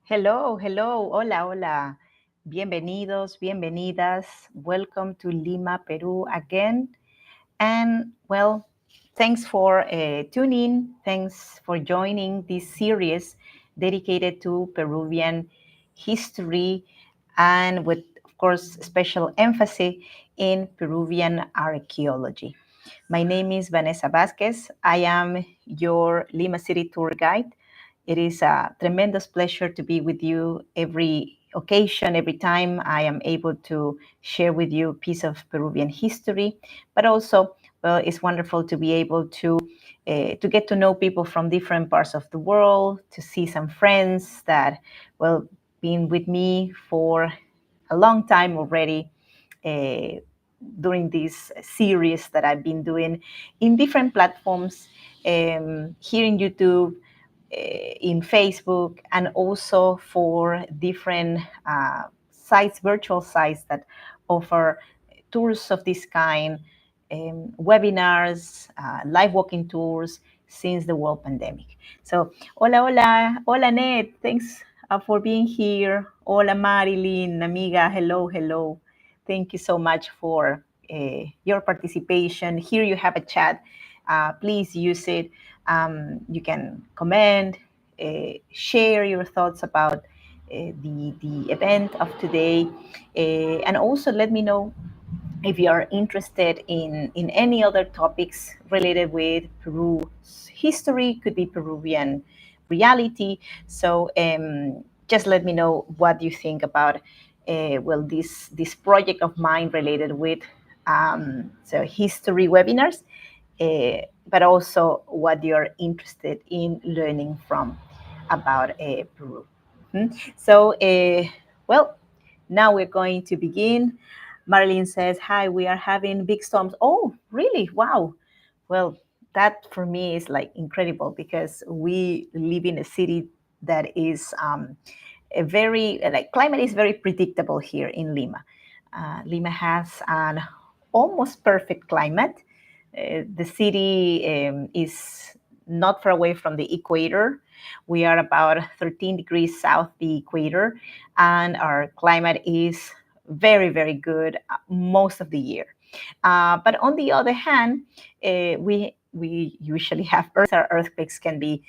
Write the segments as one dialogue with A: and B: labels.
A: Hello, hello, hola, hola. Bienvenidos, bienvenidas. Welcome to Lima, Peru again. And well, thanks for tuning. Thanks for joining this series dedicated to Peruvian history and with, of course, special emphasis in Peruvian archaeology. My name is Vanessa Vasquez. I am your Lima City tour guide. It is a tremendous pleasure to be with you every occasion, every time I am able to share with you a piece of Peruvian history. But also, well, it's wonderful to be able to get to know people from different parts of the world, to see some friends that, well, been with me for a long time already. Uh, During this series that I've been doing in different platforms, here in YouTube, in Facebook, and also for different sites, virtual sites that offer tours of this kind, webinars, live walking tours since the world pandemic. So, hola, hola, hola, Ned. Thanks for being here. Hola, Marilyn, amiga. Hello, hello. Thank you so much for your participation. Here you have a chat. Please use it. You can comment, share your thoughts about the event of today, and also let me know if you are interested in any other topics related with Peru's history, could be Peruvian reality. So just let me know what you think about well this project of mine related with so history webinars, but also what you're interested in learning from about Peru. So, well, now we're going to begin. Marilyn says, "Hi, we are having big storms." Oh, really? Wow. Well, that for me is like incredible because we live in a city that is a very like climate is very predictable here in Lima. Lima has an almost perfect climate. The city is not far away from the equator. We are about 13 degrees south the equator, and our climate is very, very good most of the year. But on the other hand, we usually have our earthquakes can be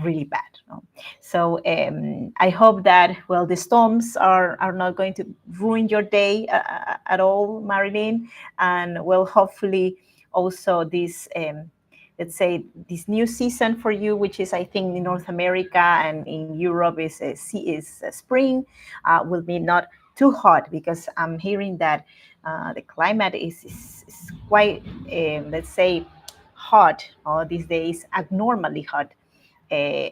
A: really bad. No? So I hope that well the storms are not going to ruin your day at all, Marilyn, and well hopefully also this. Let's say this new season for you, which is I think in North America and in Europe is spring, will be not too hot because I'm hearing that the climate is quite, let's say, hot these days, abnormally hot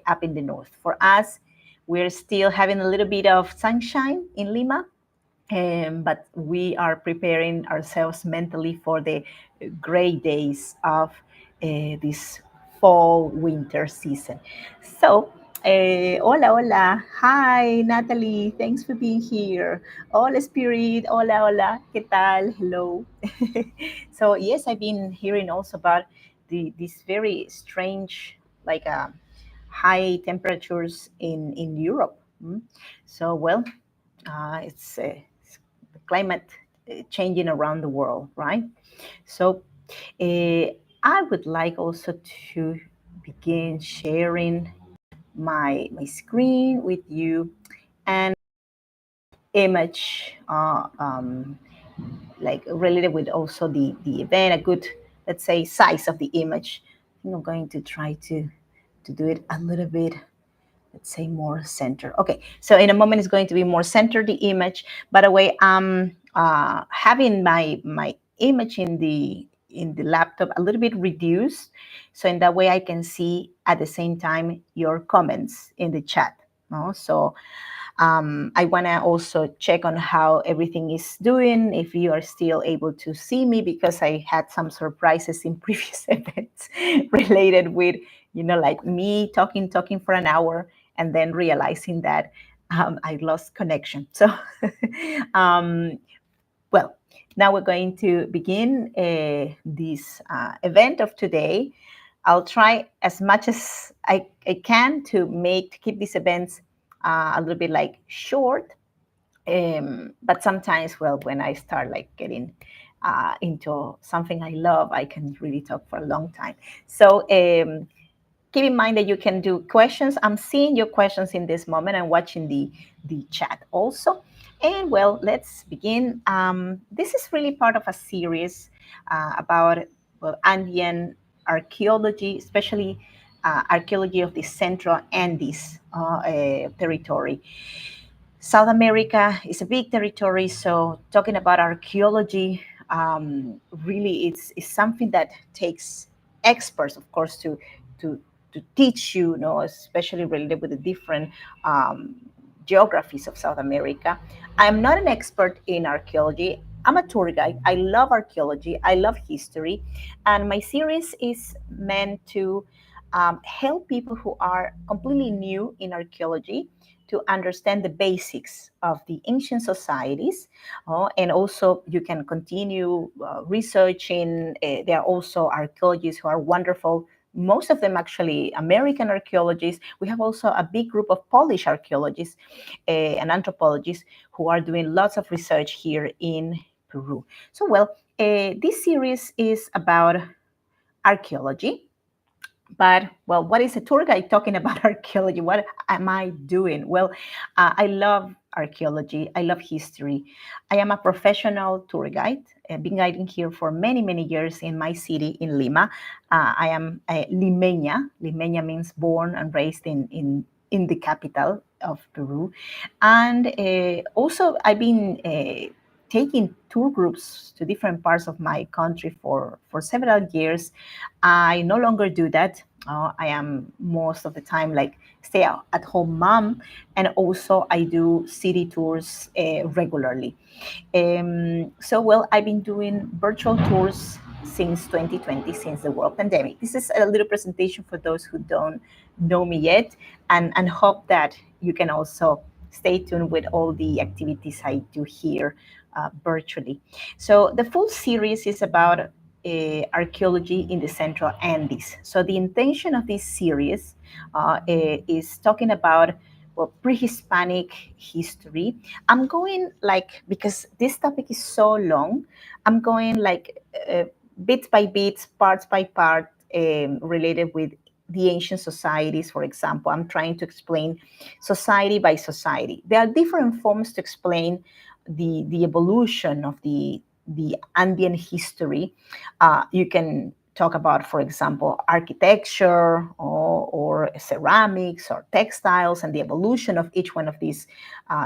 A: up in the north. For us, we're still having a little bit of sunshine in Lima, but we are preparing ourselves mentally for the gray days of this fall winter season. So, hola, hola. Hi, Natalie. Thanks for being here. Hola, Spirit. Hola, hola. ¿Qué tal? Hello. So, yes, I've been hearing also about this very strange, like high temperatures in Europe. So, well, it's the climate changing around the world, right? So I would like also to begin sharing my screen with you and image like related with also the event, a good, let's say, size of the image. I think I'm going to try to do it a little bit, let's say, more center. Okay, so in a moment it's going to be more center the image. By the way, I'm having my image in the laptop a little bit reduced, so in that way I can see at the same time your comments in the chat. No? So I want to also check on how everything is doing, if you are still able to see me, because I had some surprises in previous events related with, like me talking for an hour and then realizing that I lost connection. So, well, now we're going to begin this event of today. I'll try as much as I can to keep these events a little bit like short. But sometimes, well, when I start like getting into something I love, I can really talk for a long time. So keep in mind that you can do questions. I'm seeing your questions in this moment. I'm watching the chat also. And well, let's begin. This is really part of a series about, well, Andean archaeology, especially archaeology of the Central Andes territory. South America is a big territory, so talking about archaeology really is something that takes experts, of course, to to teach you, especially related with the different um, geographies of South America. I'm not an expert in archaeology. I'm a tour guide. I love archaeology. I love history, and my series is meant to help people who are completely new in archaeology to understand the basics of the ancient societies. And also, you can continue researching. There are also archaeologists who are wonderful. Most of them actually American archaeologists. We have also a big group of Polish archaeologists and anthropologists who are doing lots of research here in Peru. So, well, this series is about archaeology. But, well, what is a tour guide talking about archaeology? What am I doing? Well, I love archaeology. I love history. I am a professional tour guide. I've been guiding here for many, many years in my city in Lima. I am a limeña. Limeña means born and raised in the capital of Peru. And also, I've been taking tour groups to different parts of my country for several years. I no longer do that. I am most of the time like stay at home mom, and also I do city tours regularly. So, well, I've been doing virtual tours since 2020, since the world pandemic. This is a little presentation for those who don't know me yet, and hope that you can also stay tuned with all the activities I do here virtually. So the full series is about archaeology in the Central Andes. So the intention of this series is talking about, well, pre-Hispanic history. I'm going like, because this topic is so long, I'm going like bit by bit, parts by part, related with the ancient societies. For example, I'm trying to explain society by society. There are different forms to explain the evolution of the Andean history. You can talk about, for example, architecture or ceramics or textiles and the evolution of each one of these,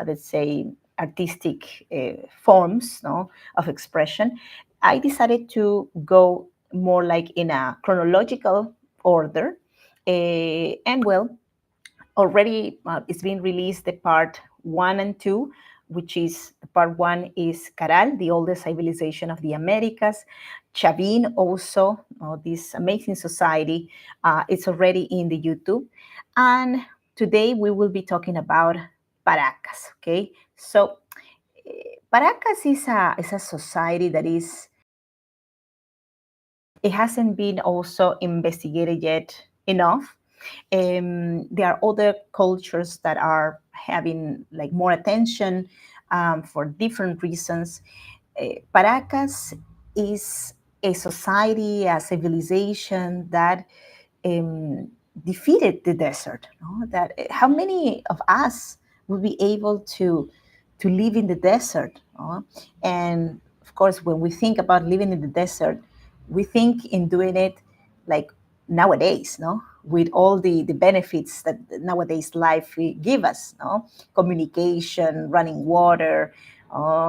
A: let's say, artistic forms, of expression. I decided to go more like in a chronological order. And well, already it's been released the part 1 and 2, which is part 1 is Caral, the oldest civilization of the Americas. Chavin also, this amazing society, it's already in the YouTube. And today we will be talking about Paracas. Okay, so Paracas is a society that is, it hasn't been also investigated yet enough. There are other cultures that are having like more attention for different reasons. Paracas is a society, a civilization that um, defeated the desert. That how many of us will be able to live in the desert? And of course, when we think about living in the desert, we think in doing it like nowadays, with all the benefits that nowadays life give us, communication, running water.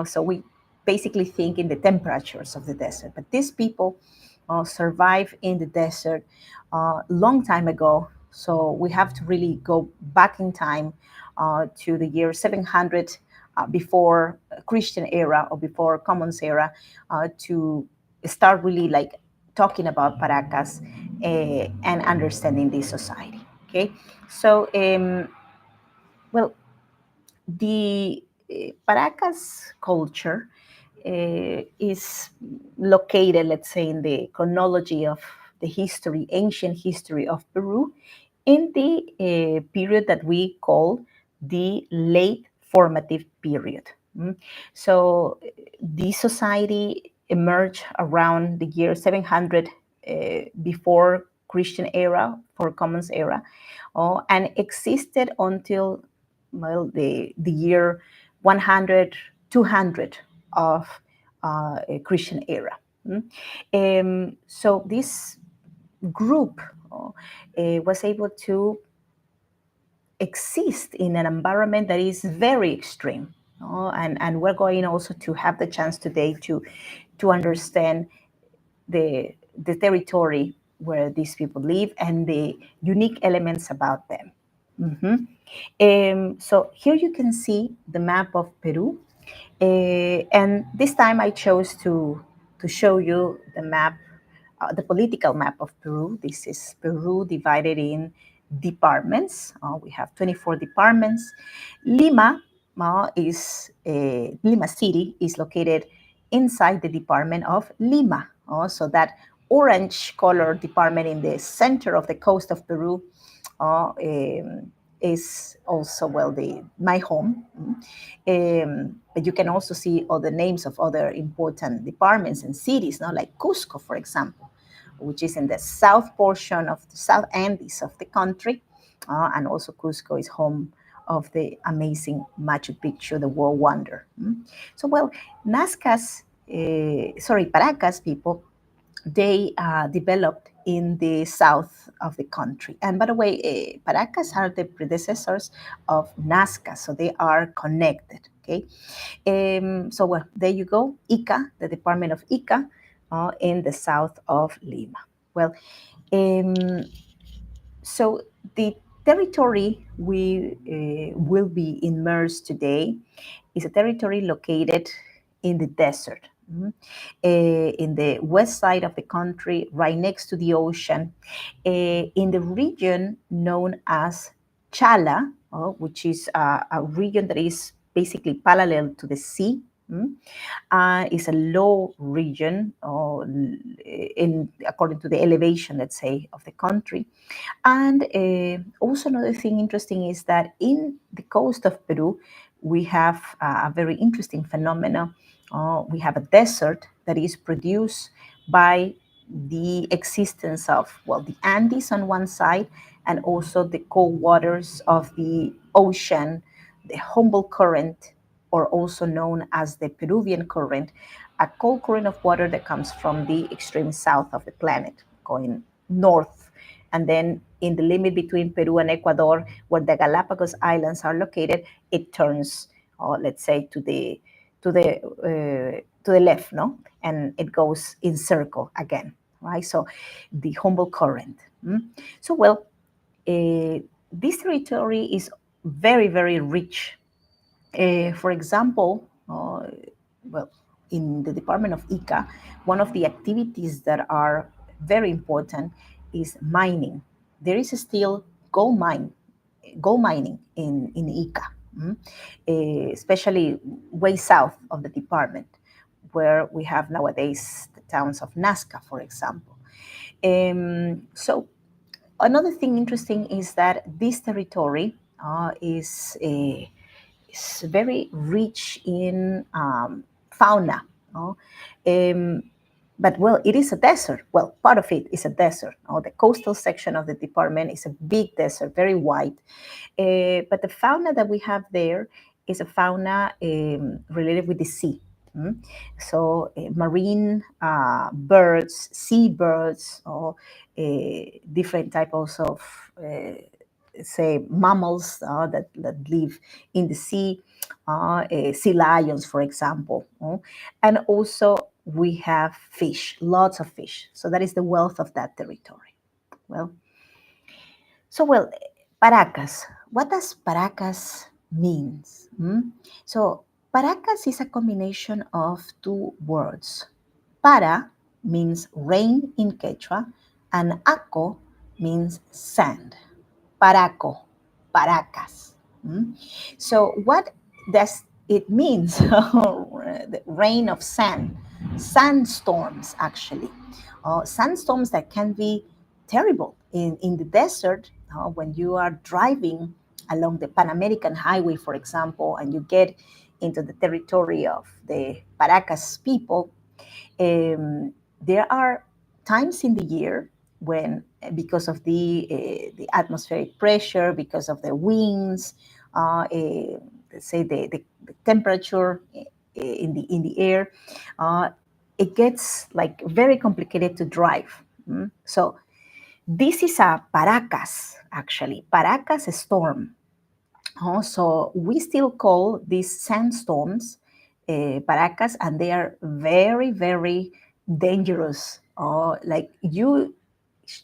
A: So we basically think in the temperatures of the desert. But these people survive in the desert long time ago. So we have to really go back in time to the year 700 before Christian era or before Commons era to start really like talking about Paracas and understanding this society. Okay, so well, the Paracas culture is located, let's say, in the chronology of the history, ancient history of Peru, in the period that we call the late formative period. So this society emerged around the year 700 before Christian era, for Commons era, and existed until, well, the year 100, 200 of a Christian era. So this group was able to exist in an environment that is very extreme. And we're going also to have the chance today to understand the territory where these people live and the unique elements about them. So here you can see the map of Peru. And this time I chose to show you the map, the political map of Peru. This is Peru divided in departments. We have 24 departments. Lima Lima City is located inside the department of Lima. So that orange color department in the center of the coast of Peru is also, well, my home. But you can also see other names of other important departments and cities, like Cusco, for example, which is in the south portion of the South Andes of the country. And also Cusco is home of the amazing Machu Picchu, the world wonder. So, well, Paracas people, they developed in the south of the country. And by the way, Paracas are the predecessors of Nazca, so they are connected, okay? So, well, there you go, Ica, the department of Ica, in the south of Lima. Well, so the territory we will be immersed today is a territory located in the desert, in the west side of the country, right next to the ocean, in the region known as Chala, which is a region that is basically parallel to the sea. Is a low region, according to the elevation, let's say, of the country. And also another thing interesting is that in the coast of Peru, we have a very interesting phenomenon. We have a desert that is produced by the existence of, well, the Andes on one side, and also the cold waters of the ocean, the Humboldt Current, or also known as the Peruvian Current, a cold current of water that comes from the extreme south of the planet, going north. And then in the limit between Peru and Ecuador, where the Galapagos Islands are located, it turns, let's say, to the left, no? And it goes in circle again, right? So the Humboldt Current. So, well, this territory is very, very rich. For example, well, in the Department of Ica, one of the activities that are very important is mining. There is still gold mining in Ica, especially way south of the department, where we have nowadays the towns of Nazca, for example. So another thing interesting is that this territory is very rich in fauna. But, well, it is a desert. Well, part of it is a desert. The coastal section of the department is a big desert, very wide. But the fauna that we have there is a fauna related with the sea. So marine birds, sea birds, or different types of say mammals that live in the sea, sea lions, for example. And also we have fish, lots of fish. So that is the wealth of that territory. Well, Paracas. What does Paracas means? So Paracas is a combination of two words. Para means rain in Quechua, and aco means sand. Paraco, Paracas. So what does it means? The rain of sand, sandstorms actually. Sandstorms that can be terrible in the desert when you are driving along the Pan American Highway, for example, and you get into the territory of the Paracas people, there are times in the year when, because of the atmospheric pressure, because of the winds, let's say the temperature in the air, uh, it gets like very complicated to drive. So this is a Paracas, actually, Paracas storm. So we still call these sandstorms Paracas, and they are very, very dangerous. Like you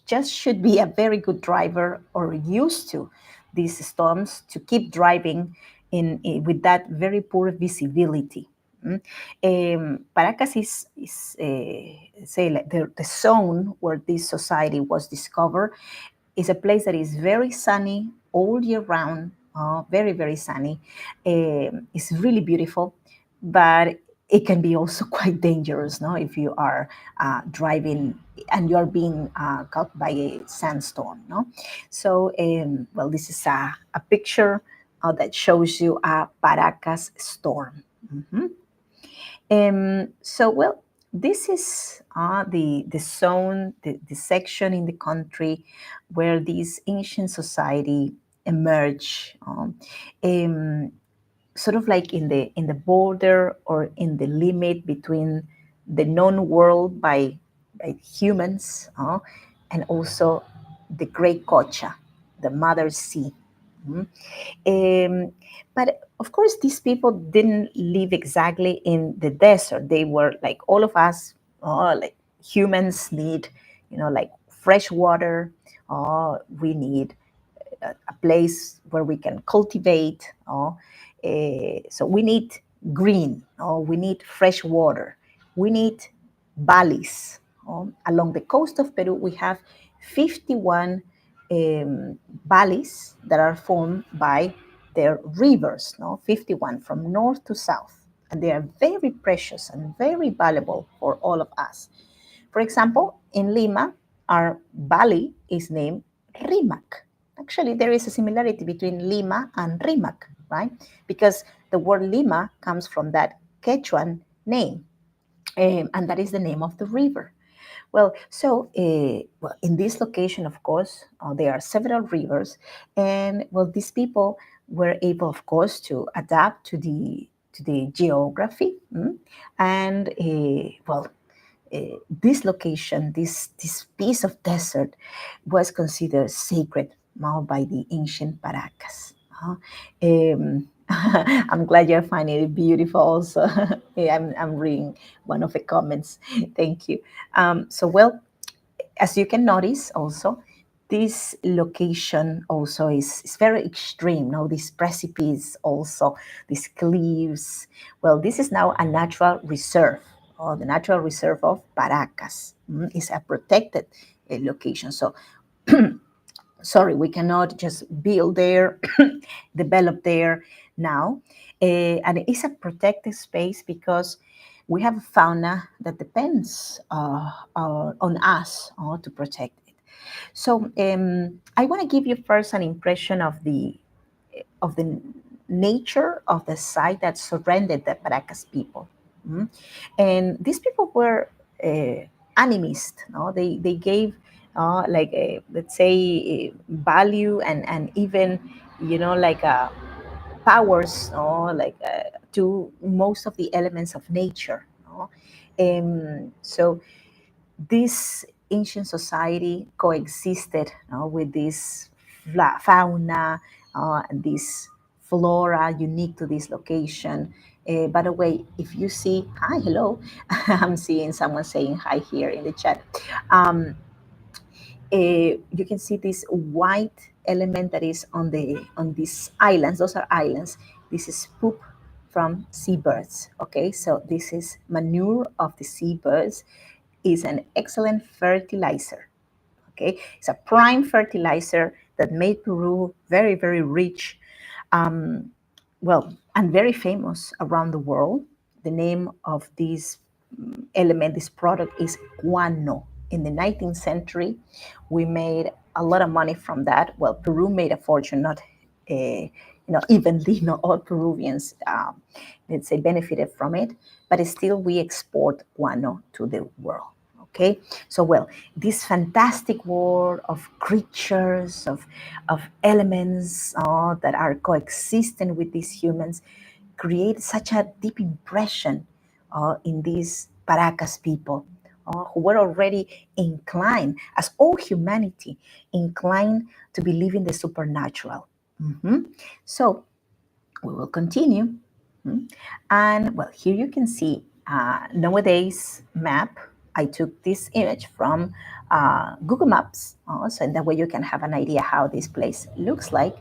A: just should be a very good driver or used to these storms to keep driving with that very poor visibility. Paracas is say like the zone where this society was discovered is a place that is very sunny all year round, very, very sunny. It's really beautiful, but it can be also quite dangerous, no? If you are driving and you're being caught by a sandstorm, no? So, well, this is a picture that shows you a Paracas storm. Mhm. Well, this is the zone, the section in the country where this ancient society emerged, sort of like in the border or in the limit between the known world by humans, and also the Great Kocha, the Mother Sea. Mhm. But of course, these people didn't live exactly in the desert. They were like all of us, like humans need, like fresh water. We need a place where we can cultivate. So we need green. We need fresh water. We need valleys. Along the coast of Peru, we have 51 valleys that are formed by their rivers, 51 from north to south. And they are very precious and very valuable for all of us. For example, in Lima, our valley is named Rimac. Actually, there is a similarity between Lima and Rimac, right? Because the word Lima comes from that Quechuan name, and that is the name of the river. Well, well, in this location, of course, there are several rivers, and well, these people were able, of course, to adapt to the geography, and well, this location, this piece of desert, was considered sacred now by the ancient Paracas. I'm glad you're finding it beautiful. Also, yeah, I'm reading one of the comments. Thank you. Well, as you can notice, also, this location also is very extreme. Now, this precipice, also these cliffs. Well, this is now a natural reserve. The natural reserve of Paracas is a protected location. So, sorry, we cannot just build there, develop there now. And it's a protected space because we have a fauna that depends on us to protect it. So I want to give you first an impression of the nature of the site that surrounded the Paracas people. And these people were animist. No? They gave like let's say value and even like powers, like to most of the elements of nature. No? So this ancient society coexisted with this fauna, this flora unique to this location. By the way, if you see, hi, hello, I'm seeing someone saying hi here in the chat. Um, you can see this white element that is on these islands. Those are islands. This is poop from seabirds. Okay, so this is manure of the seabirds. Is an excellent fertilizer. Okay, it's a prime fertilizer that made Peru very, very rich, well, and very famous around the world. The name of this element, this product, is guano. In the 19th century, we made a lot of money from that. Well, Peru made a fortune, not evenly, not all Peruvians, let's say, benefited from it, but still we export guano to the world. Okay, so well, this fantastic world of creatures, of elements that are coexisting with these humans, create such a deep impression in these Paracas people who were already inclined, as all humanity, inclined to believe in the supernatural. Mhm. So we will continue. Mhm. And well, here you can see nowadays map. I took this image from Google Maps, so in that way you can have an idea how this place looks like,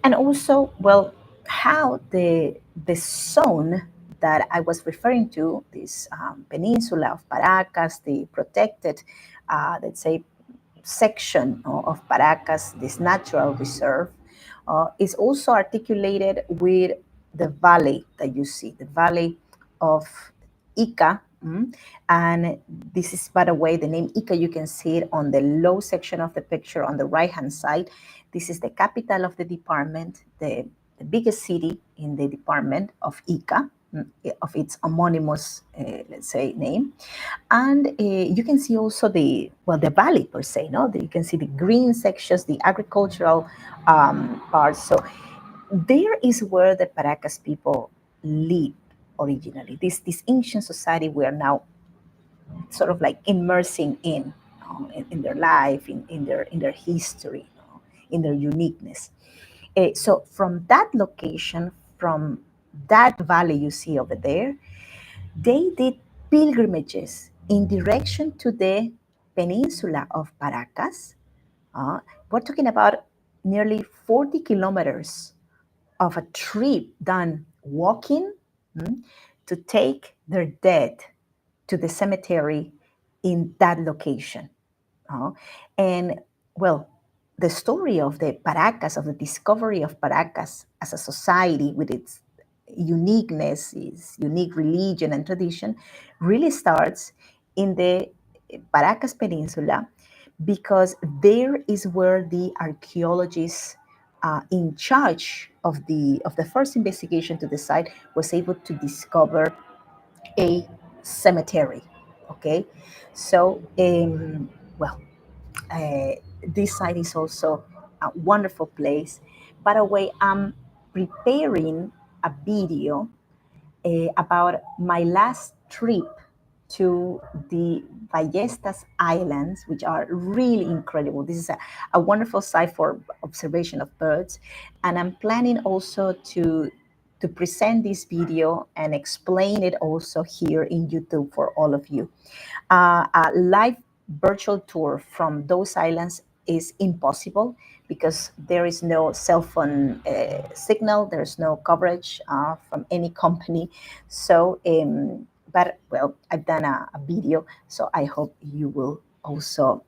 A: and also, well, how the zone that I was referring to, this peninsula of Paracas, the protected, let's say, section of Paracas, this natural reserve, is also articulated with the valley that you see, the valley of Ica. And this is, by the way, the name Ica, you can see it on the low section of the picture on the right-hand side. This is the capital of the department, the biggest city in the department of Ica, of its homonymous, let's say, name. And you can see also the valley per se, no? You can see the green sections, the agricultural parts. So there is where the Paracas people lived originally. This ancient society we are now sort of like immersing in their life, in their history, in their uniqueness. So from that location, from that valley you see over there, they did pilgrimages in direction to the peninsula of Paracas. We're talking about nearly 40 kilometers of a trip done walking, to take their dead to the cemetery in that location. Uh, and well, the story of the Paracas, of the discovery of Paracas as a society with its uniqueness, its unique religion and tradition, really starts in the Paracas Peninsula, because there is where the archaeologists in charge of the first investigation to the site was able to discover a cemetery. Okay, so well, uh, this site is also a wonderful place. By the way, I'm preparing a video about my last trip to the Ballestas Islands, which are really incredible. This is a wonderful site for observation of birds. And I'm planning also to present this video and explain it also here in YouTube for all of you. A live virtual tour from those islands is impossible because there is no cell phone signal, there's no coverage from any company. So, but well, I've done a video, so I hope you will also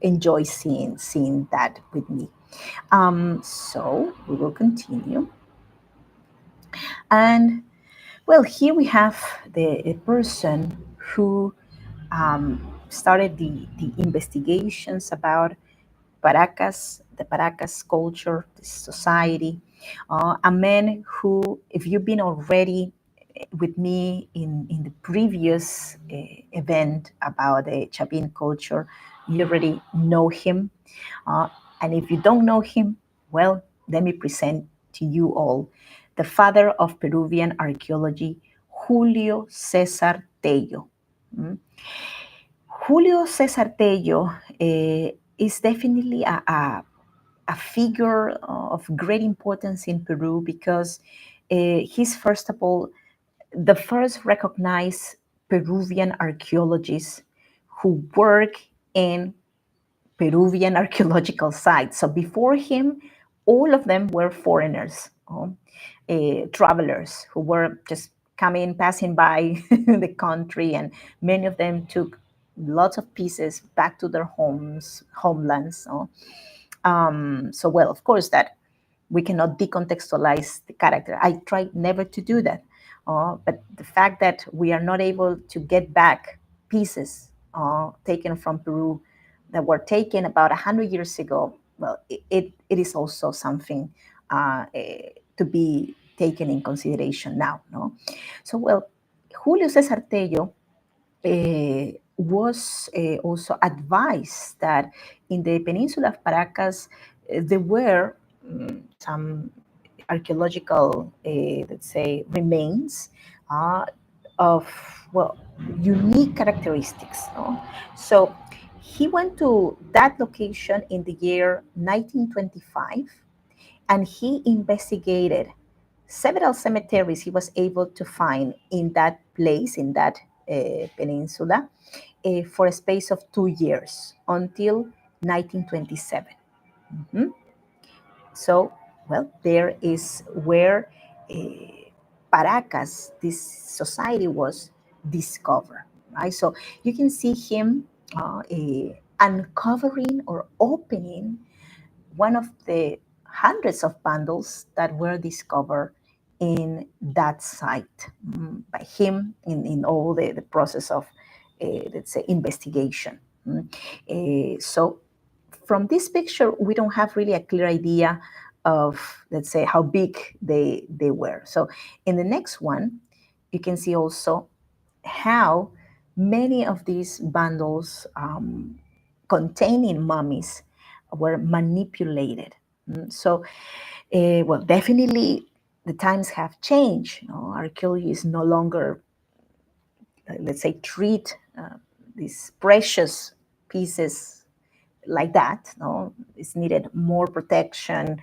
A: enjoy seeing that with me. So we will continue. And well, here we have the person who started the investigations about Paracas, the Paracas culture, the society. A man who, if you've been already with me in the previous event about the Chapin culture, you already know him. Uh, and if you don't know him, well, let me present to you all the father of Peruvian archaeology, Julio César Tello. Mm. Julio César Tello is definitely a figure of great importance in Peru because he's, first of all, the first recognized Peruvian archaeologist who work in Peruvian archaeological sites. So before him, all of them were foreigners, travelers who were just coming, passing by the country, and many of them took lots of pieces back to their homelands. So well, of course, that we cannot decontextualize the character. I try never to do that. But the fact that we are not able to get back pieces taken from Peru that were taken about 100 years ago, well, it is also something to be taken in consideration now. No? So, well, Julio Cesar Tello was also advised that in the peninsula of Paracas, there were some archaeological, let's say, remains uh, of, well, unique characteristics. No? So he went to that location in the year 1925, and he investigated several cemeteries he was able to find in that place, in that peninsula, for a space of 2 years until 1927. Mhm. So, well, there is where Paracas, this society, was discovered, right? So you can see him uncovering or opening one of the hundreds of bundles that were discovered in that site by him in all the process of, let's say, investigation. So from this picture, we don't have really a clear idea of, let's say, how big they were. So in the next one, you can see also how many of these bundles containing mummies were manipulated. So, well, definitely the times have changed. Archaeology is no longer, let's say, treat these precious pieces like that. No, it's needed more protection,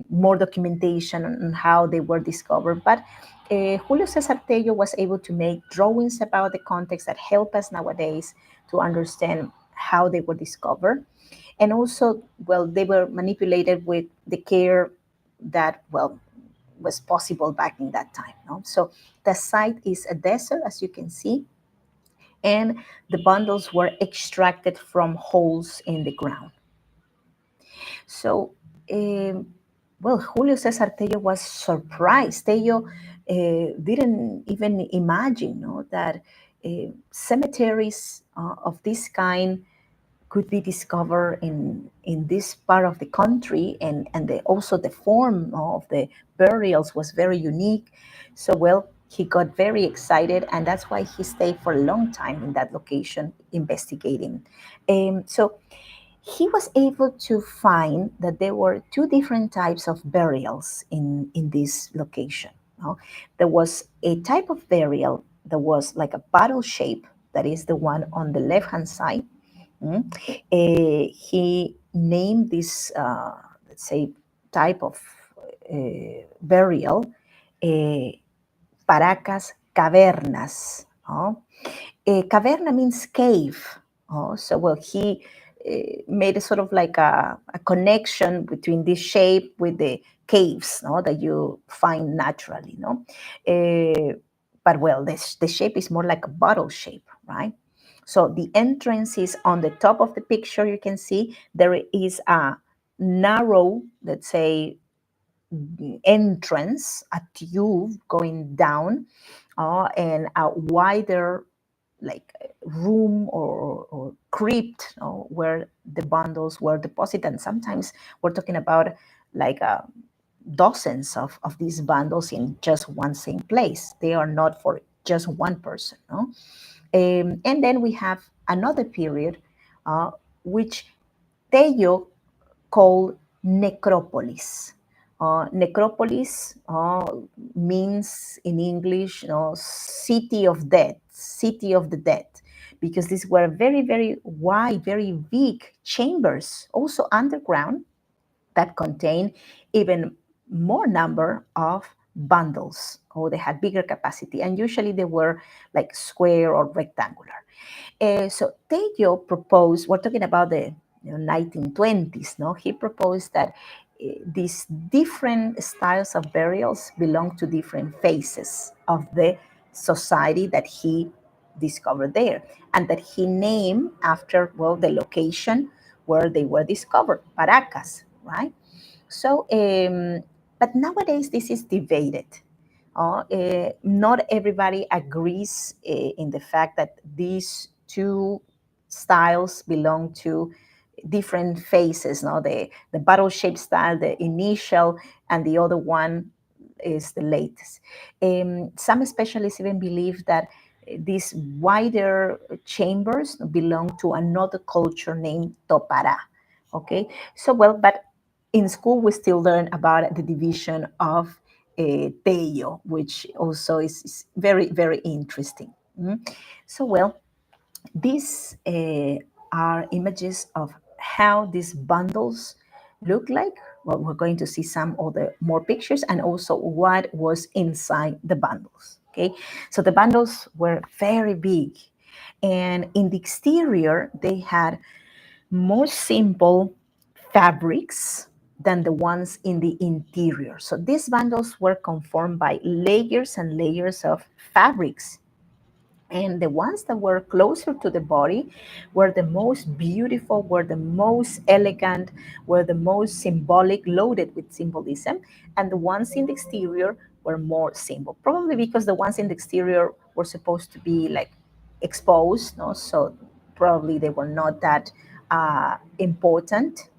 A: more documentation on how they were discovered. But Julio Cesar Tello was able to make drawings about the context that help us nowadays to understand how they were discovered. And also, well, they were manipulated with the care that, well, was possible back in that time. No? So the site is a desert, as you can see, and the bundles were extracted from holes in the ground. So, well, Julio Cesar Tello was surprised. Tello didn't even imagine, that cemeteries of this kind could be discovered in this part of the country, and also the form of the burials was very unique. So, well, he got very excited, and that's why he stayed for a long time in that location investigating. So he was able to find that there were two different types of burials in this location. No? There was a type of burial that was like a bottle shape, that is the one on the left hand side. He named this, let's say, type of burial uh, Paracas cavernas. Caverna means cave. So, well, he made a sort of like a connection between this shape with the caves, that you find naturally. But, well, the shape is more like a bottle shape, right? So the entrance is on the top of the picture. You can see there is a narrow, let's say, entrance, a tube going down, and a wider, like, room or crypt, where the bundles were deposited. And sometimes we're talking about like dozens of these bundles in just one same place. They are not for just one person. No? And then we have another period, which Tello called necropolis. Necropolis means in English, city of dead, city of the dead, because these were very, very wide, very big chambers, also underground, that contain even more number of bundles. They had bigger capacity, and usually they were like square or rectangular. So Tello proposed, we're talking about the 1920s, no? He proposed that these different styles of burials belong to different phases of the society that he discovered there, and that he named after, well, the location where they were discovered, Paracas, right? So, but nowadays this is debated. Not everybody agrees in the fact that these two styles belong to different phases, no? The bottle shape style, the initial, and the other one is the latest. Some specialists even believe that these wider chambers belong to another culture named Topara. Okay, so well, but in school we still learn about the division of Teyo, which also is very, very interesting. So well, these are images of how these bundles look like. Well, we're going to see some other more pictures and also what was inside the bundles. Okay, so the bundles were very big, and in the exterior they had more simple fabrics than the ones in the interior. So these bundles were conformed by layers and layers of fabrics, and the ones that were closer to the body were the most beautiful, were the most elegant, were the most symbolic, loaded with symbolism, and the ones in the exterior were more simple, probably because the ones in the exterior were supposed to be like exposed, no? So probably they were not that important.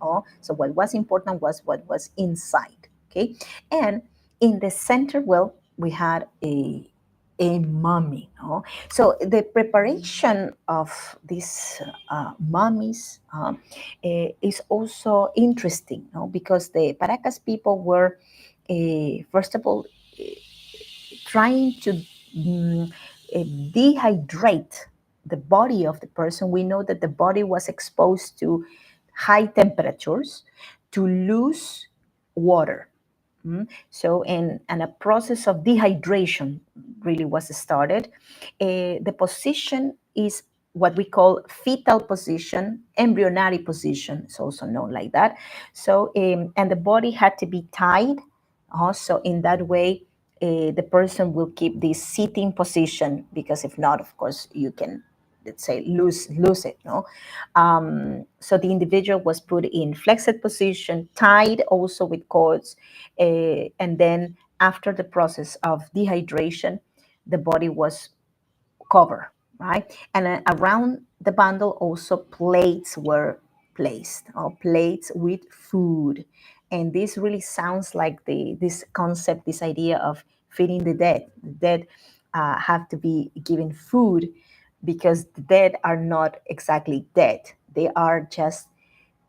A: So what was important was what was inside. Okay, and in the center, well, we had a mummy. No? So the preparation of these mummies is also interesting, no? Because the Paracas people were, first of all, trying to mm, dehydrate the body of the person. We know that the body was exposed to high temperatures to lose water. So, and a process of dehydration really was started. The position is what we call fetal position, embryonic position. It's also known like that. So, and the body had to be tied. Also, in that way, the person will keep this sitting position, because if not, of course, you can, let's say, lose it. No, so the individual was put in flexed position, tied also with cords, and then after the process of dehydration, the body was covered, right? And around the bundle also plates were placed, or plates with food. And this really sounds like this concept, this idea of feeding the dead. The dead have to be given food, because the dead are not exactly dead. They are just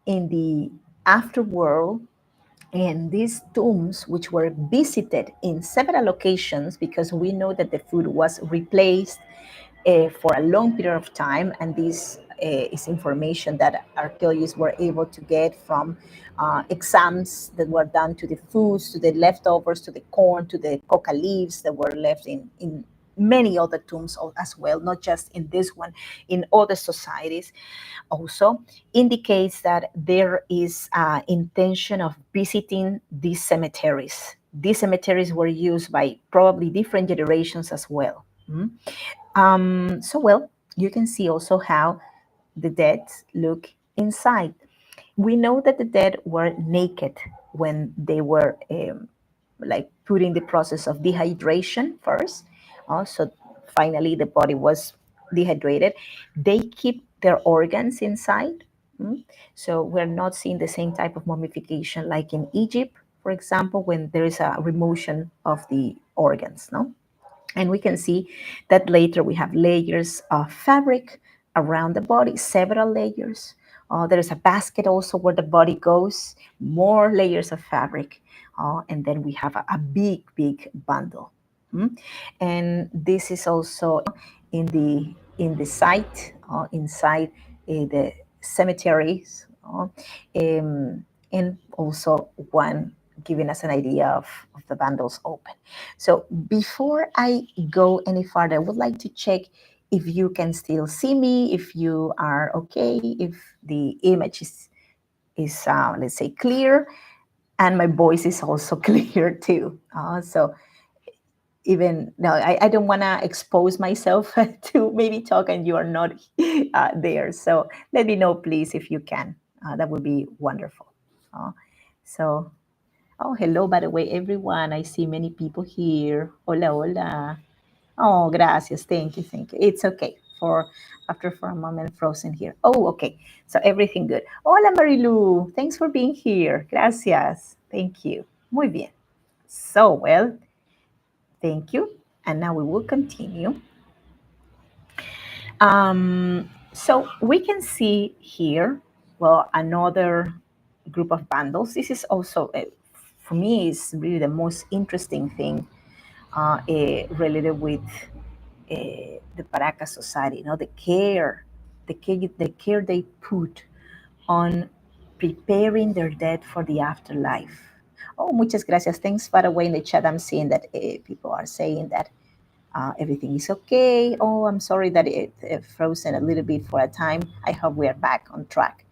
A: in the afterworld, and these tombs, which were visited in several occasions, because we know that the food was replaced for a long period of time, and this is information that archaeologists were able to get from exams that were done to the foods, to the leftovers, to the corn, to the coca leaves that were left in many other tombs as well, not just in this one, in other societies also, indicates that there is intention of visiting these cemeteries. These cemeteries were used by probably different generations as well. So, well, you can see also how the dead look inside. We know that the dead were naked when they were like put in the process of dehydration first. So finally, the body was dehydrated. They keep their organs inside. So we're not seeing the same type of mummification like in Egypt, for example, when there is a remotion of the organs. No, and we can see that later we have layers of fabric around the body, several layers. There is a basket also where the body goes, more layers of fabric. And then we have a big, big bundle. And this is also in the site, inside the cemeteries, and also one giving us an idea of the bundles open. So before I go any further, I would like to check if you can still see me, if you are okay, if the image is let's say clear, and my voice is also clear too. So even no, I don't want to expose myself to maybe talk and you are not there. So let me know, please, if you can. That would be wonderful. So, oh, hello, by the way, everyone. I see many people here. Hola, hola. Oh, gracias. Thank you. Thank you. It's okay. for after for a moment frozen here. Oh, okay. So everything good. Hola Marilu. Thanks for being here. Gracias. Thank you. Muy bien. So well, thank you. And now we will continue. So we can see here, well, another group of bundles. This is also, for me, is really the most interesting thing related with the Paracas society. You know, the care they put on preparing their dead for the afterlife. Oh, muchas gracias. Thanks, by the way, in the chat, I'm seeing that people are saying that everything is okay. Oh, I'm sorry that it frozen a little bit for a time. I hope we are back on track.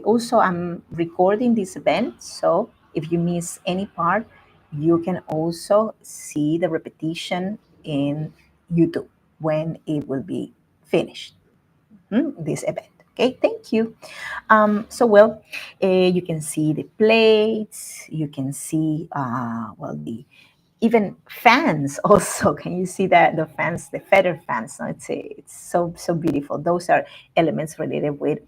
A: Also, I'm recording this event, so if you miss any part, you can also see the repetition in YouTube when it will be finished, this event. Okay, thank you. You can see the plates, you can see, the even fans also. Can you see that the fans, the feather fans? No, it's so beautiful. Those are elements related with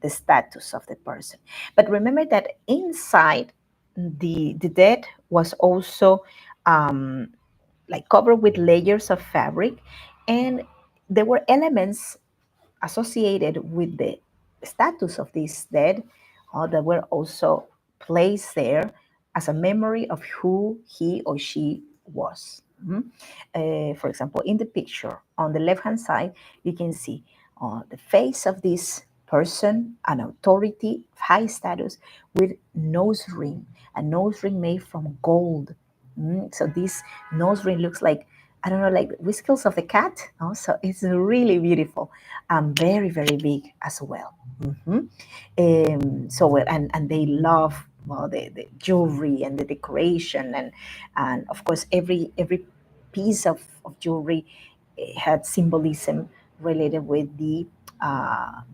A: the status of the person. But remember that inside the dead was also like covered with layers of fabric, and there were elements associated with the status of this dead that were also placed there as a memory of who he or she was. For example, in the picture on the left hand side, you can see the face of this person, an authority of high status, with nose ring, a nose ring made from gold. So this nose ring looks like, I don't know, like whiskers of the cat. So it's really beautiful and very, very big as well. And they love, well, the jewelry and the decoration, and of course every piece of jewelry had symbolism related with the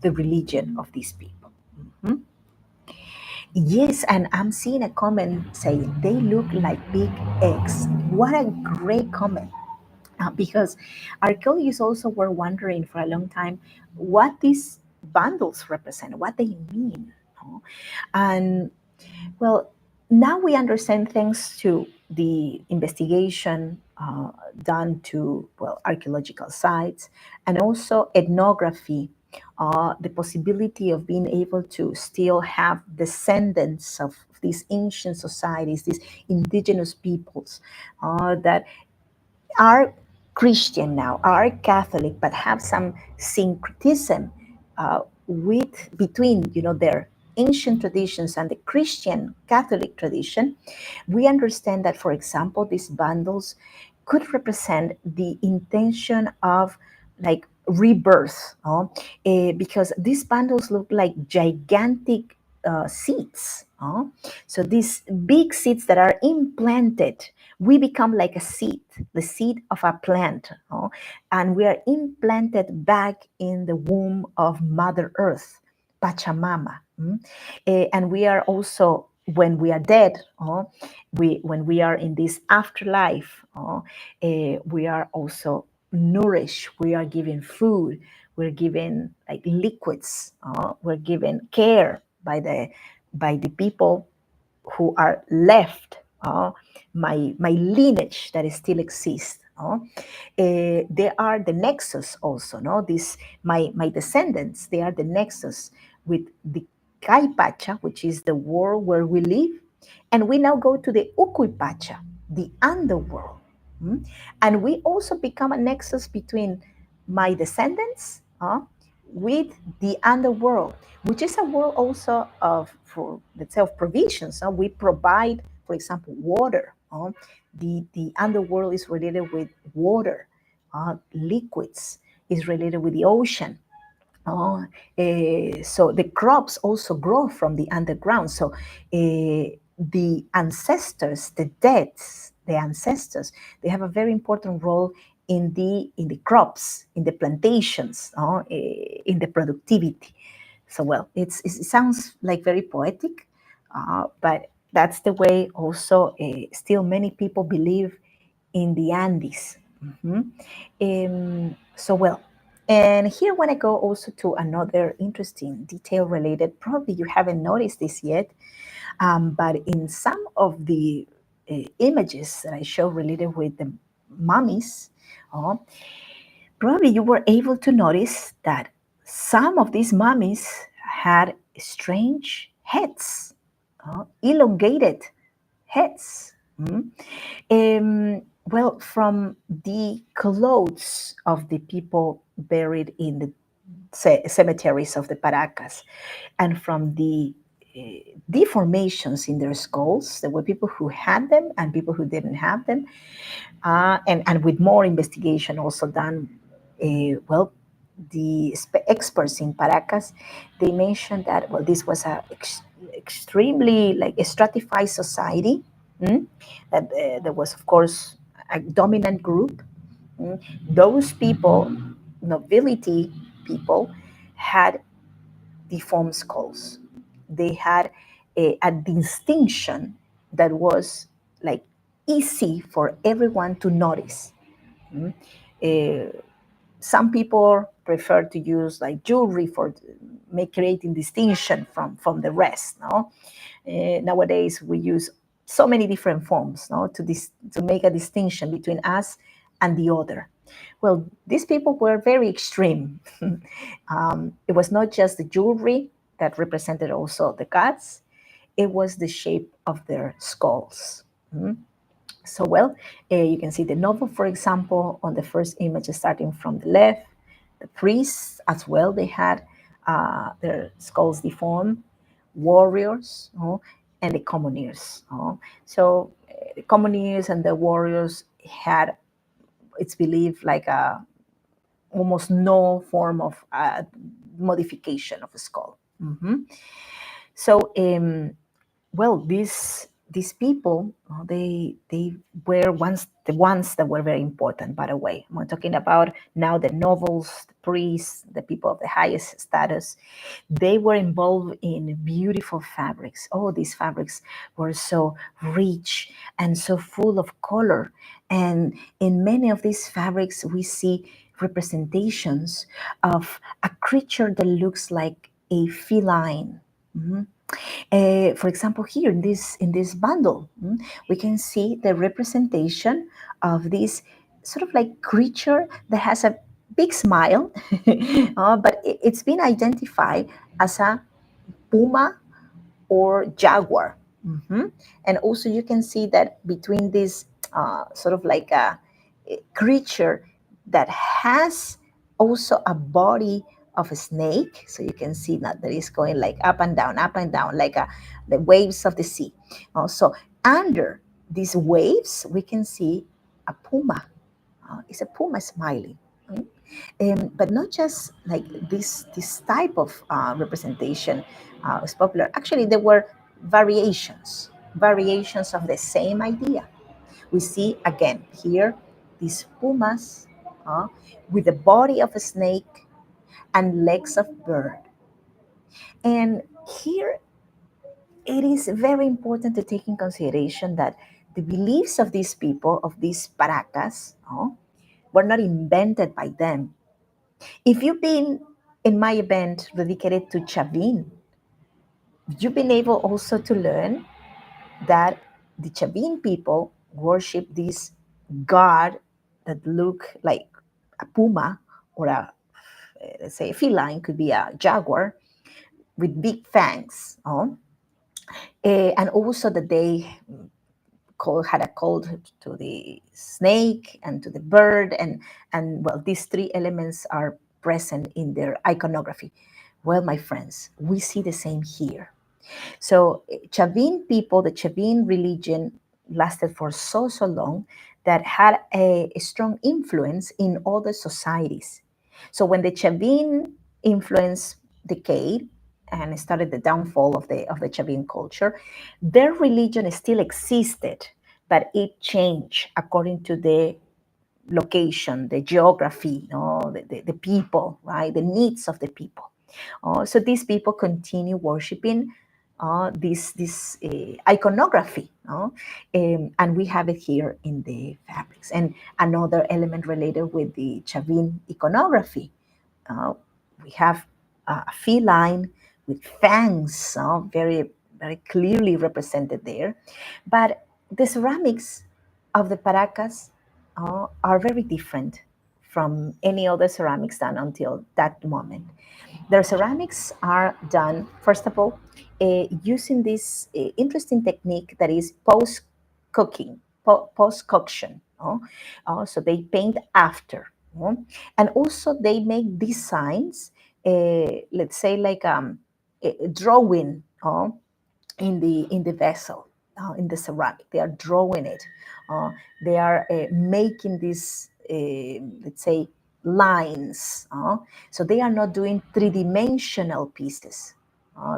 A: religion of these people. Mhm. Yes, and I'm seeing a comment saying they look like big eggs. What a great comment. Because archaeologists also were wondering for a long time what these bundles represent, what they mean. No? And well, now we understand thanks to the investigation done to, well, archaeological sites and also ethnography, the possibility of being able to still have descendants of these ancient societies, these indigenous peoples that are Christian now, are Catholic, but have some syncretism with between, their ancient traditions and the Christian Catholic tradition. We understand that, for example, these bundles could represent the intention of like rebirth, because these bundles look like gigantic seeds. So these big seeds that are implanted, we become like a seed, the seed of a plant, and we are implanted back in the womb of Mother Earth, Pachamama. And we are also, when we are dead, when we are in this afterlife, we are also nourished. We are given food. We're given like liquids. We're given care by the people who are left, my lineage that still exists. They are the nexus also. No, this my descendants. They are the nexus with the Kaipacha, which is the world where we live, and we now go to the Ukuipacha, the underworld. And we also become a nexus between my descendants with the underworld, which is a world also of, for let's say, of provisions. We provide, for example, water. The underworld is related with water, liquids is related with the ocean. So the crops also grow from the underground. So the ancestors, the dead, the ancestors, they have a very important role in the crops, in the plantations, in the productivity. So well, it sounds like very poetic, but that's the way also still many people believe in the Andes. So well. And here I want to go also to another interesting detail related. Probably you haven't noticed this yet, but in some of the images that I show related with the mummies, uh, probably you were able to notice that some of these mummies had strange heads, elongated heads. Mm. Well, from the clothes of the people buried in the cemeteries of the Paracas, and from the deformations in their skulls, there were people who had them and people who didn't have them, and with more investigation also done. Well, the experts in Paracas, they mentioned that, well, this was a extremely like a stratified society. mm, that there was, of course, a dominant group. mm, those people, nobility people, had deformed skulls. They had a distinction that was like easy for everyone to notice. Mm. Uh, some people prefer to use like jewelry for creating distinction from the rest. No, nowadays we use so many different forms, no, to make a distinction between us and the other. Well, these people were very extreme. It was not just the jewelry that represented also the gods; it was the shape of their skulls. Mm. So, well, you can see the novel, for example, on the first image starting from the left. The priests as well, they had their skulls deformed, warriors, and the commoneers. So, the commoneers and the warriors had, it's believed, like almost no form of modification of a skull. So, well, these people, they were once the ones that were very important. By the way, I'm talking about now the nobles, the priests, the people of the highest status. They were involved in beautiful fabrics. Oh, these fabrics were so rich and so full of color. And in many of these fabrics, we see representations of a creature that looks like a feline. Mhm. For example, here in this bundle, we can see the representation of this sort of like creature that has a big smile, but it's been identified as a puma or jaguar. And also you can see that between this sort of like a creature that has also a body of a snake. So you can see that it's going like up and down, like the waves of the sea. Also, under these waves, we can see a puma. It's a puma smiling. mm. But not just like this type of representation is popular. Actually, there were variations of the same idea. We see again here these pumas with the body of a snake and legs of bird. And here it is very important to take in consideration that the beliefs of these people, of these paracas, were not invented by them. If you've been in my event dedicated to Chavin, you've been able also to learn that the Chavin people worship this god that look like a puma or a, let's say, a feline, could be a jaguar with big fangs. And also that they had a cult to the snake and to the bird, and well, these three elements are present in their iconography. Well, my friends, we see the same here. So Chavin people, the Chavin religion lasted for so long that had a strong influence in other societies. So when the Chavin influence decayed and started the downfall of the Chavin culture, their religion still existed, but it changed according to the location, the geography, the people, right? The needs of the people. So these people continue worshiping this iconography, and we have it here in the fabrics. And another element related with the Chavin iconography, Uh, we have a feline with fangs, very, very clearly represented there. But the ceramics of the Paracas are very different from any other ceramics done until that moment. Their ceramics are done, first of all, using this interesting technique that is post-cooking, post-coction. So they paint after. And also they make designs, let's say like a drawing in the vessel, in the ceramic. They are drawing it. Uh, they are making these, let's say, lines. So they are not doing three-dimensional pieces.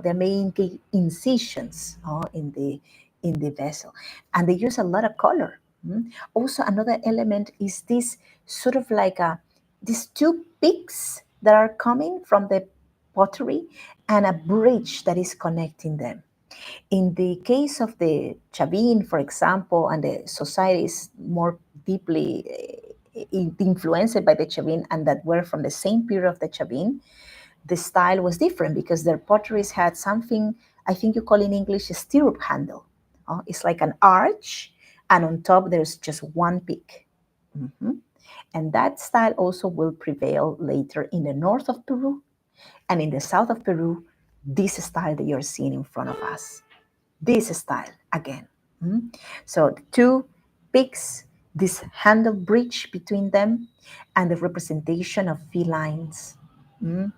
A: They're making incisions in the vessel, and they use a lot of color. Also, another element is this sort of like these two peaks that are coming from the pottery and a bridge that is connecting them. In the case of the Chavin, for example, and the societies more deeply influenced by the Chavin and that were from the same period of the Chavin, the style was different because their potteries had something, I think you call in English, a stirrup handle. It's like an arch, and on top there's just one peak. Mhm. And that style also will prevail later in the north of Peru, and in the south of Peru, this style that you're seeing in front of us, this style again. So the two peaks, this handle bridge between them, and the representation of felines. Mm.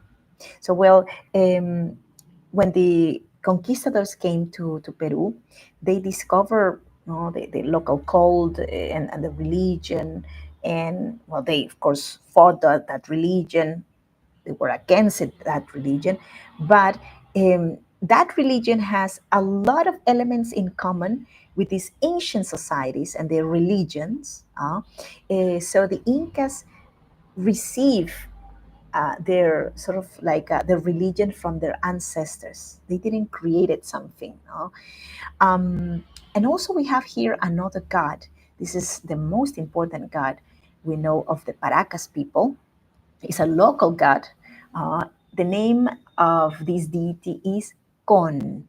A: So, well, when the conquistadors came to Peru, they discovered the local code and the religion. And, well, they, of course, fought that religion. They were against it, that religion. But that religion has a lot of elements in common with these ancient societies and their religions. So the Incas receive their sort of like their religion from their ancestors. They didn't create it something. And also we have here another god. This is the most important god we know of the Paracas people. It's a local god. The name of this deity is Con.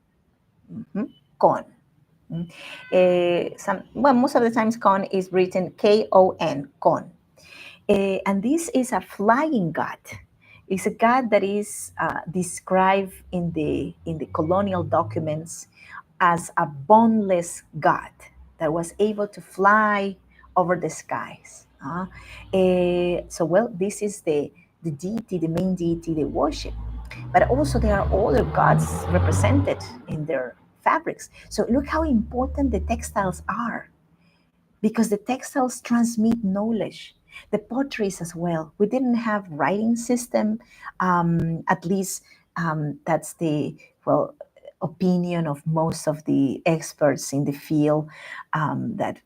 A: Con. Most of the times Con is written Kon, Con. And this is a flying god. It's a god that is described in the colonial documents as a boneless god that was able to fly over the skies. So, well, this is the deity, the main deity they worship. But also there are other gods represented in their fabrics. So look how important the textiles are, because the textiles transmit knowledge. The potteries as well. We didn't have writing system. At least that's the, well, opinion of most of the experts in the field, that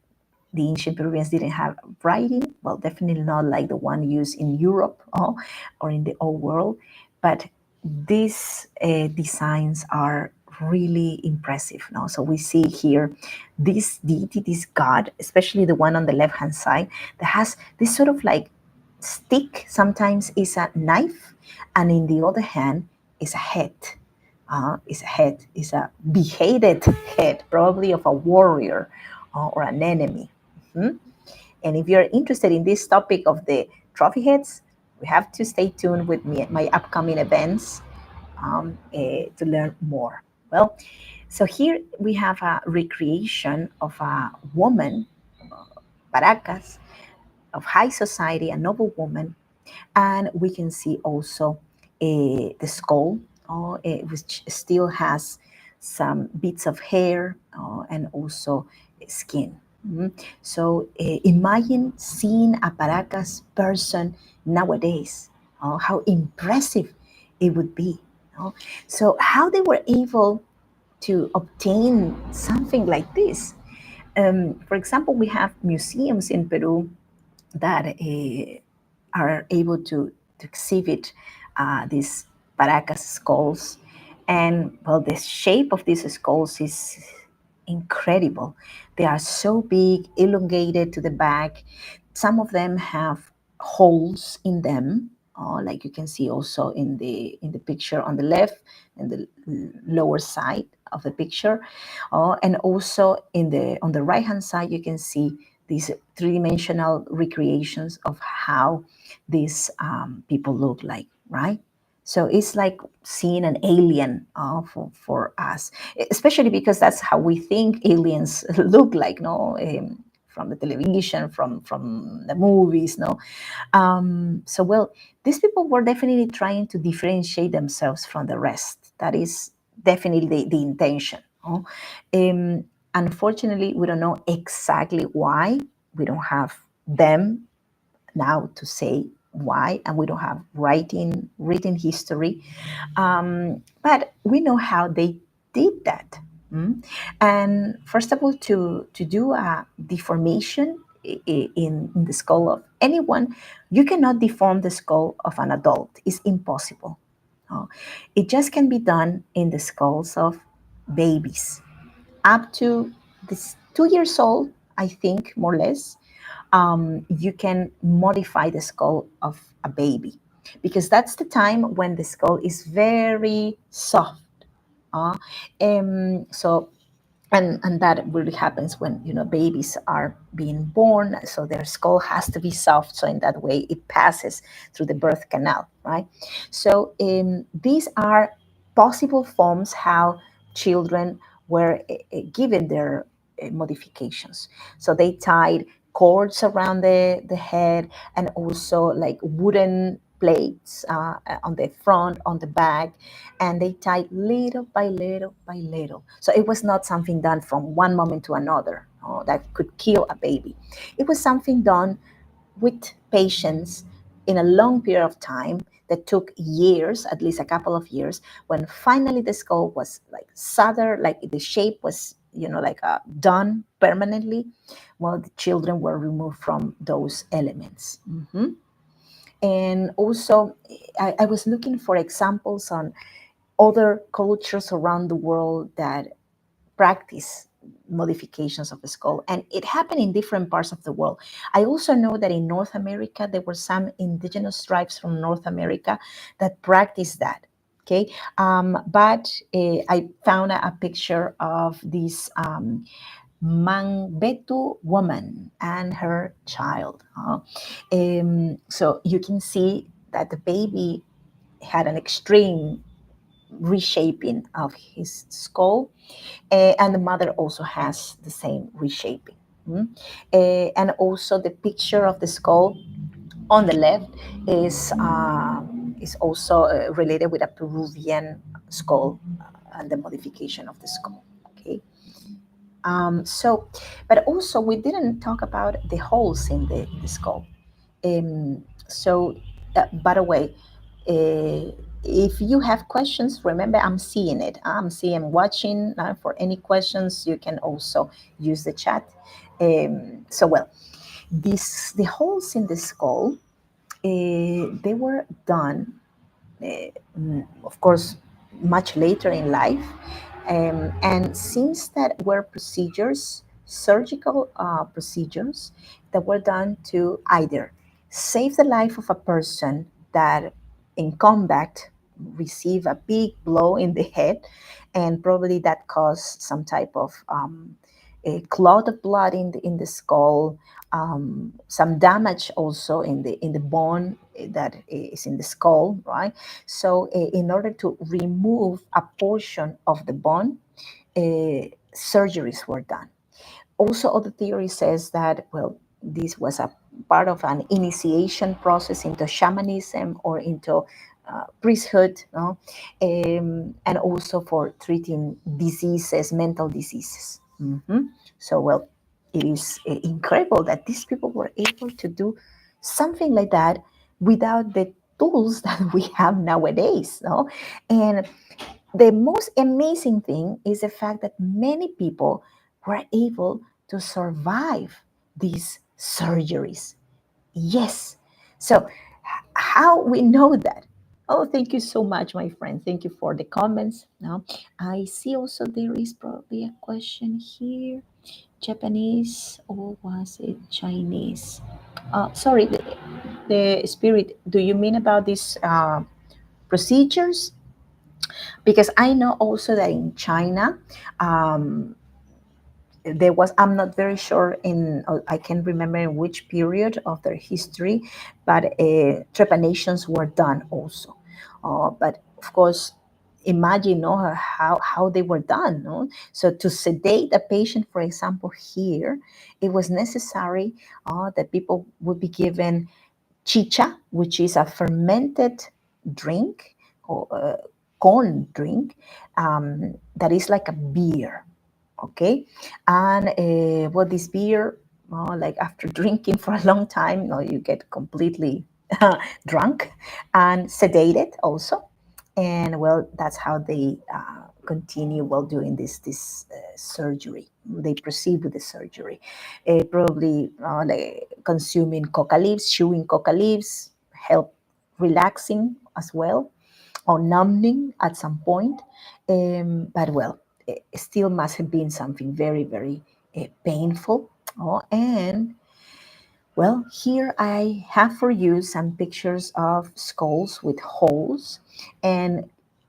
A: the ancient Peruvians didn't have writing. Well, definitely not like the one used in Europe or in the old world. But these designs are really impressive. No? So we see here this deity, this god, especially the one on the left hand side, that has this sort of like stick. Sometimes is a knife, and in the other hand is a head. Is a head, is a beheaded head, probably of a warrior or an enemy. Mhm. And if you're interested in this topic of the trophy heads, we have to stay tuned with me at my upcoming events to learn more. Well, so here we have a recreation of a woman, Paracas, of high society, a noble woman, and we can see also the skull, which still has some bits of hair and also skin. So imagine seeing a Paracas person nowadays, how impressive it would be. So how they were able to obtain something like this. For example, we have museums in Peru that are able to exhibit these Paracas skulls. And, well, the shape of these skulls is incredible. They are so big, elongated to the back. Some of them have holes in them. like you can see also in the picture on the left and the lower side of the picture, and also in the on the right hand side you can see these three-dimensional recreations of how these people look like, right? So it's like seeing an alien for us, especially because that's how we think aliens look like, no? From the television, from the movies, no? So, well, these people were definitely trying to differentiate themselves from the rest. That is definitely the intention. No? Unfortunately, we don't know exactly why. We don't have them now to say why, and we don't have written history. But we know how they did that. And first of all, to do a deformation in the skull of anyone, you cannot deform the skull of an adult. It's impossible. No. It just can be done in the skulls of babies up to this 2 years old, I think, more or less. You can modify the skull of a baby because that's the time when the skull is very soft. Uh, so and that really happens when babies are being born, so their skull has to be soft, so in that way it passes through the birth canal, right? So these are possible forms how children were given their modifications. So they tied cords around the head, and also like wooden plates on the front, on the back, and they tied little by little by little. So it was not something done from one moment to another, that could kill a baby. It was something done with patience in a long period of time that took years, at least a couple of years, when finally the skull was like soldered, like the shape was, like done permanently. Well, the children were removed from those elements. And also, I was looking for examples on other cultures around the world that practice modifications of the skull, and it happened in different parts of the world. I also know that in North America there were some indigenous tribes from North America that practiced that. Okay, but I found a picture of this Mangbetu woman and her child. So you can see that the baby had an extreme reshaping of his skull, and the mother also has the same reshaping. And also the picture of the skull on the left is also related with a Peruvian skull, and the modification of the skull. Okay. So, but also we didn't talk about the holes in the skull. So, by the way, if you have questions, remember I'm seeing it. I'm seeing, watching. For any questions, you can also use the chat. So, well, the holes in the skull, they were done, of course, much later in life. And since that were procedures, surgical procedures that were done to either save the life of a person that in combat received a big blow in the head, and probably that caused some type of a clot of blood in the skull, some damage also in the bone that is in the skull, right? So, in order to remove a portion of the bone, surgeries were done. Also, other theory says that, well, this was a part of an initiation process into shamanism or into priesthood, no? And also for treating diseases, mental diseases. So, well, it is incredible that these people were able to do something like that without the tools that we have nowadays, no? And the most amazing thing is the fact that many people were able to survive these surgeries. Yes. So, how we know that? Oh, thank you so much, my friend. Thank you for the comments. Now, I see also there is probably a question here. Japanese or was it Chinese? Sorry, the spirit, do you mean about these procedures? Because I know also that in China, um, there was, I'm not very sure in, I can't remember in which period of their history, but trepanations were done also. But of course, imagine, no, how they were done, no? So to sedate a patient, for example, here, it was necessary that people would be given chicha, which is a fermented drink, or corn drink, that is like a beer, okay? And well, this beer, like after drinking for a long time, you get completely drunk and sedated also. And well, that's how they continue while doing this surgery. They proceed with the surgery, probably like consuming coca leaves, chewing coca leaves, help relaxing as well, or numbing at some point. But well, it still must have been something very, very painful. And well, here I have for you some pictures of skulls with holes. And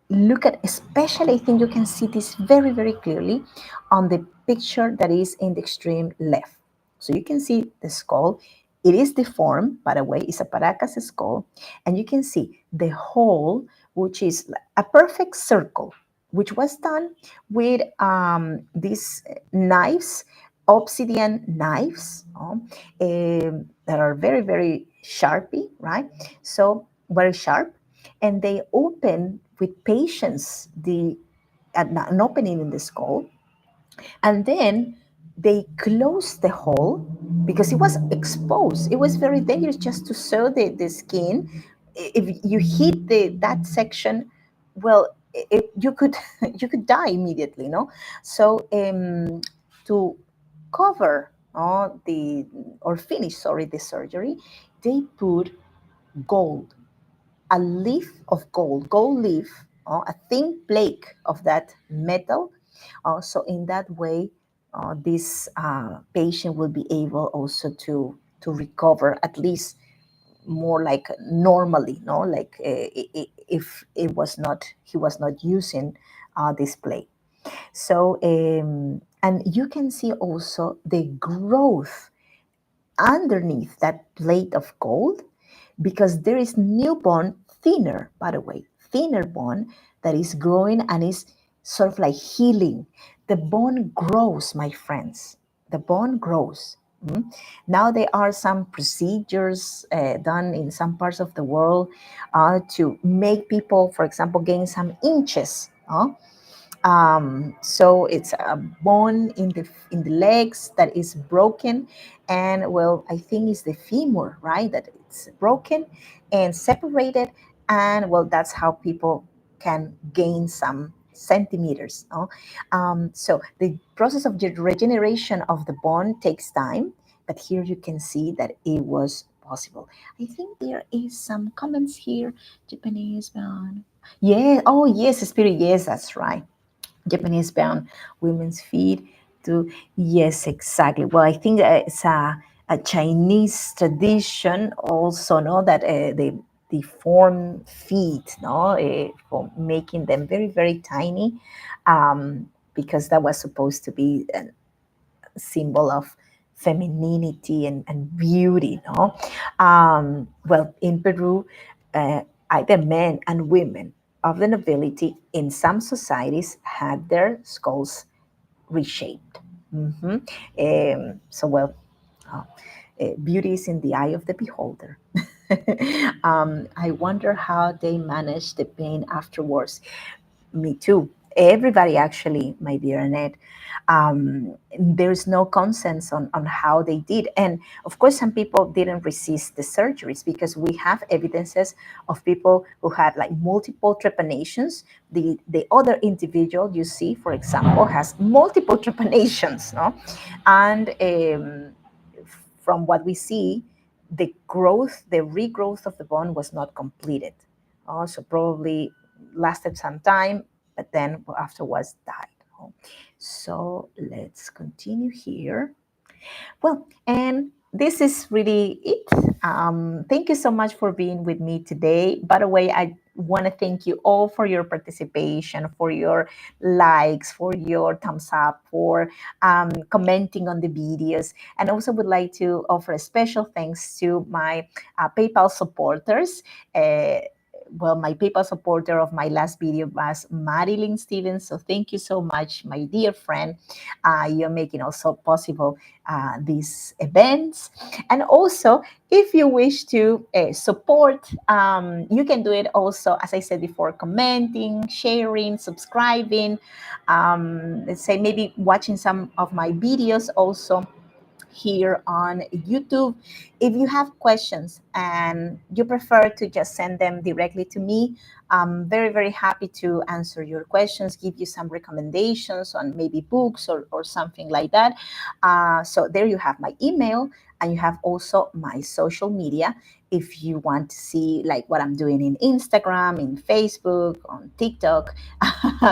A: look at, especially, I think you can see this very, very clearly on the picture that is in the extreme left. So you can see the skull. It is deformed, by the way, it's a Paracas skull. And you can see the hole, which is a perfect circle, which was done with these knives, obsidian knives, that are very, very sharpy, right? So very sharp. And they open with patience an opening in the skull, and then they closed the hole because it was exposed. It was very dangerous just to sew the skin. If you hit that section, well, you could you could die immediately, no? So to cover the or finish, sorry, the surgery, they put gold, a leaf of gold, gold leaf, a thin plate of that metal. So in that way, this patient will be able also to recover at least more like normally, no, like if it was not, he was not using this plate. So and you can see also the growth underneath that plate of gold, because there is new bone, thinner, by the way, thinner bone that is growing and is sort of like healing. The bone grows, my friends. The bone grows. Now there are some procedures done in some parts of the world to make people, for example, gain some inches. So it's a bone in the legs that is broken, and well, I think it's the femur, right? That it's broken and separated, and well, that's how people can gain some centimeters. So the process of the regeneration of the bone takes time, but here you can see that it was possible. I think there is some comments here. Japanese bone. Yeah. Oh yes, spirit. Yes, that's right. Japanese bound women's feet to, yes, exactly. Well, I think it's a Chinese tradition also, no, that they form feet, no, for making them very, very tiny, because that was supposed to be a symbol of femininity and beauty, no. Well, in Peru, either men and women of the nobility in some societies had their skulls reshaped. So, well, uh, beauty is in the eye of the beholder. I wonder how they manage the pain afterwards. Me too. Everybody, actually, my dear Annette. There's no consensus on how they did. And of course, some people didn't resist the surgeries because we have evidences of people who had like multiple trepanations. The other individual you see, for example, has multiple trepanations, no? And from what we see, the regrowth of the bone was not completed. So probably lasted some time, but then afterwards died. So let's continue here. Well, and this is really it. Thank you so much for being with me today. By the way, I want to thank you all for your participation, for your likes, for your thumbs up, for commenting on the videos. And also would like to offer a special thanks to my PayPal supporters. Uh, well, my PayPal supporter of my last video was Marilyn Stevens. So thank you so much, my dear friend. You're making also possible these events. And also, if you wish to support, you can do it also, as I said before, commenting, sharing, subscribing, let's say maybe watching some of my videos also here on YouTube. If you have questions and you prefer to just send them directly to me, I'm very, very happy to answer your questions, give you some recommendations on maybe books or something like that. So there you have my email, and you have also my social media if you want to see like what I'm doing in Instagram, in Facebook, on TikTok,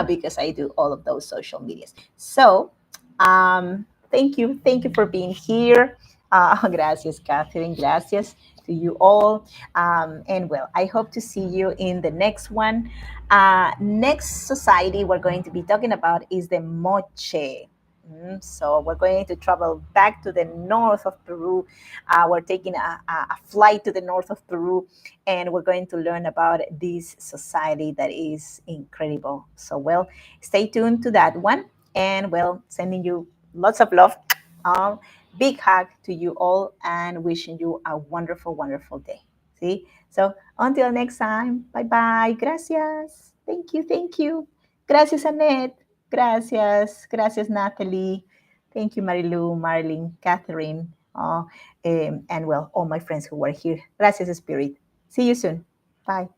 A: because I do all of those social medias. So thank you for being here. Gracias, Catherine. Gracias to you all. And well, I hope to see you in the next one. Next society we're going to be talking about is the Moche. So we're going to travel back to the north of Peru. We're taking a flight to the north of Peru, and we're going to learn about this society that is incredible. So, well, stay tuned to that one. And well, sending you lots of love. Um, Big hug to you all, and wishing you a wonderful, wonderful day. See? So until next time, bye bye. Gracias. Thank you. Thank you. Gracias, Annette. Gracias. Gracias, Natalie. Thank you, Marilu, Marlene, Catherine, and well, all my friends who were here. Gracias, Spirit. See you soon. Bye.